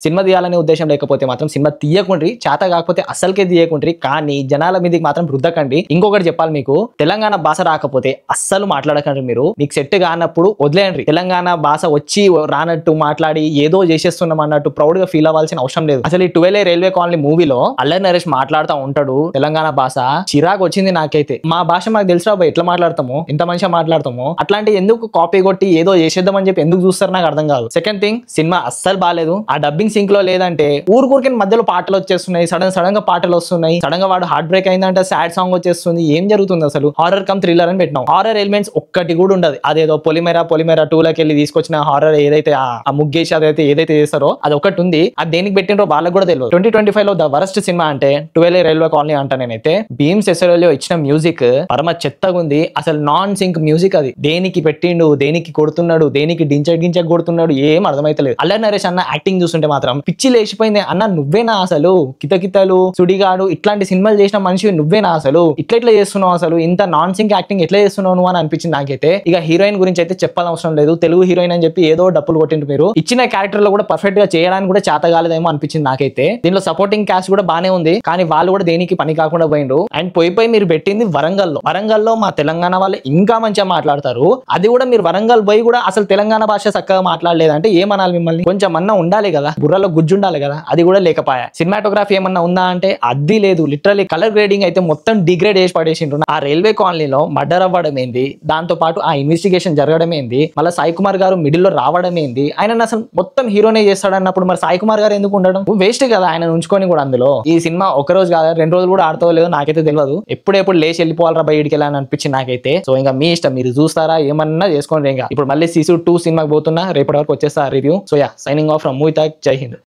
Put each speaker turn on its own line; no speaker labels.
Cinema తీయాలనే ఉద్దేశం లేకపోతే మాత్రం సినిమా తీయకుండ్రి, చేత కాకపోతే అస్సలకే తీయకుండ్రి, కానీ జనాల మీదకి మాత్రం రుద్దకండి. ఇంకొకటి చెప్పాలి మీకు, తెలంగాణ భాష రాకపోతే అస్సలు మాట్లాడకండి. మీకు సెట్ కానప్పుడు వదిలేయండి. తెలంగాణ భాష వచ్చి రానట్టు మాట్లాడి ఏదో చేసేస్తున్నాం అన్నట్టు ప్రౌడ్ గా ఫీల్ అవ్వాల్సిన అవసరం లేదు. అసలు ఈ 12 రైల్వే కాలనీ మూవీలో అల్లరి నరేష్ మాట్లాడుతూ ఉంటాడు తెలంగాణ భాష, చిరాకు వచ్చింది నాకైతే. మా భాష మాకు తెలుసు రాబోయ్ ఎట్లా మాట్లాడతామో, ఎంత మంచిగా మాట్లాడతామో, అట్లాంటి ఎందుకు కాపీ కొట్టి ఏదో చేసేద్దామని చెప్పి ఎందుకు చూస్తారు నాకు అర్థం కాదు. సెకండ్ థింగ్, సినిమా అస్సలు బాగాలేదు. ఆ డబ్బింగ్ సింక్ లో లేదంటే ఊరికి మధ్యలో పాటలు వచ్చేస్తున్నాయి, సడన్ గా పాటలు వస్తున్నాయి, సడన్ గా వాడు హార్ట్ బ్రేక్ అయిందంటే సాడ్ సాంగ్ వచ్చేస్తుంది. ఏం జరుగుతుంది అసలు? హారర్ కమ్ థ్రిల్లర్ అని పెట్టినాం, హారర్ ఎలిమెంట్స్ ఒక్కటి కూడా ఉండదు. అదేదో పొలిమేర 2 లోకి వెళ్ళి తీసుకొచ్చిన హారర్ ఏదైతే ఆ ముగ్గేసి అదైతే ఏదైతే చేస్తారో అది ఒకటి ఉంది. అది దేనికి పెట్టినరో వాళ్ళకి కూడా తెలియదు. 2025 లో ద వరస్ట్ సినిమా అంటే 12 రైల్వే కాలనీ అంటా నేనైతే. భీమ్స్ ఎస్ఎల్ఓ ఇచ్చిన మ్యూజిక్ పరమ చెత్తగా ఉంది. అసలు నాన్ సింక్ మ్యూజిక్ అది. దేనికి పెట్టిండు, దేనికి కొడుతున్నాడు, దేనికి డించ కొడుతున్నాడు ఏం అర్థమైతలేదు. అల్లరి నరేష్ అన్న యాక్టింగ్ చూస్తుంటే మాత్రం పిచ్చి లేచిపోయింది. అన్న నువ్వేనా అసలు? కితకితలు, సుడిగాడు ఇట్లాంటి సినిమాలు చేసిన మనిషి నువ్వేనా అసలు? ఇట్లా చేస్తున్నావు అసలు? ఇంత నాన్ సింక్ యాక్టింగ్ ఎట్లా చేస్తున్నావు నువ్వు అని అనిపించింది నాకైతే. ఇక హీరోయిన్ గురించి అయితే చెప్పాల్సిన లేదు. తెలుగు హీరోయిన్ అని చెప్పి ఏదో డప్పులు కొట్టిండ్రు మీరు. ఇచ్చిన క్యారెక్టర్ లో కూడా పర్ఫెక్ట్ గా చేయడానికి కూడా చేత కాలేదేమో అనిపించింది నాకైతే. దీనిలో సపోర్టింగ్ క్యాస్ట్ కూడా బానే ఉంది, కానీ వాళ్ళు కూడా దేనికి పని కాకుండా పోయిండ్రు. అండ్ పోయి మీరు పెట్టింది వరంగల్లో మా తెలంగాణ వాళ్ళు ఇంకా మంచిగా మాట్లాడతారు. అది కూడా మీరు వరంగల్ పోయి కూడా అసలు తెలంగాణ భాష చక్కగా మాట్లాడలేదంటే ఏమనాలి మిమ్మల్ని? కొంచెం అన్నా ఉండాలి కదా, బుర్రలో గుజ్జు ఉండాలి కదా, అది కూడా లేకపోయా. సినిమాటోగ్రఫీ ఏమన్నా ఉందా అంటే అది లేదు. లిటరలీ కలర్ గ్రేడింగ్ అయితే మొత్తం డిగ్రేడ్ చేసి పడేసిండ్రు. ఆ రైల్వే కాలనీలో మర్డర్ అవ్వడం ఏంది, దాంతో పాటు ఆ ఇన్వెస్టిగేషన్ జరగడం ఏంది, మళ్ళీ సాయి కుమార్ గారు మిడిల్ లో రావడం ఏంది, ఆయన అసలు మొత్తం హీరోనే చేస్తాడన్నప్పుడు మరి సాయి కుమార్ గారు ఎందుకు ఉండడం? వేస్ట్ కదా ఆయన ఉంచుకొని కూడా. అందులో ఈ సినిమా ఒక రోజు కాదు 2 రోజులు కూడా ఆడుతో లేదో నాకైతే తెలియదు. ఎప్పుడెప్పుడు లేచి వెళ్ళిపోవాలరా బయటికి వెళ్ళాలని అనిపించింది నాకైతే. సో ఇంకా మీ ఇష్టం, మీరు చూస్తారా ఏమన్నా చేసుకోండి. ఇంకా ఇప్పుడు మళ్ళీ సీసీ 2 సినిమాకి పోతున్నా, రేపటి వరకు వచ్చేస్తా review. So yeah, signing off from movie talk. జై హింద్.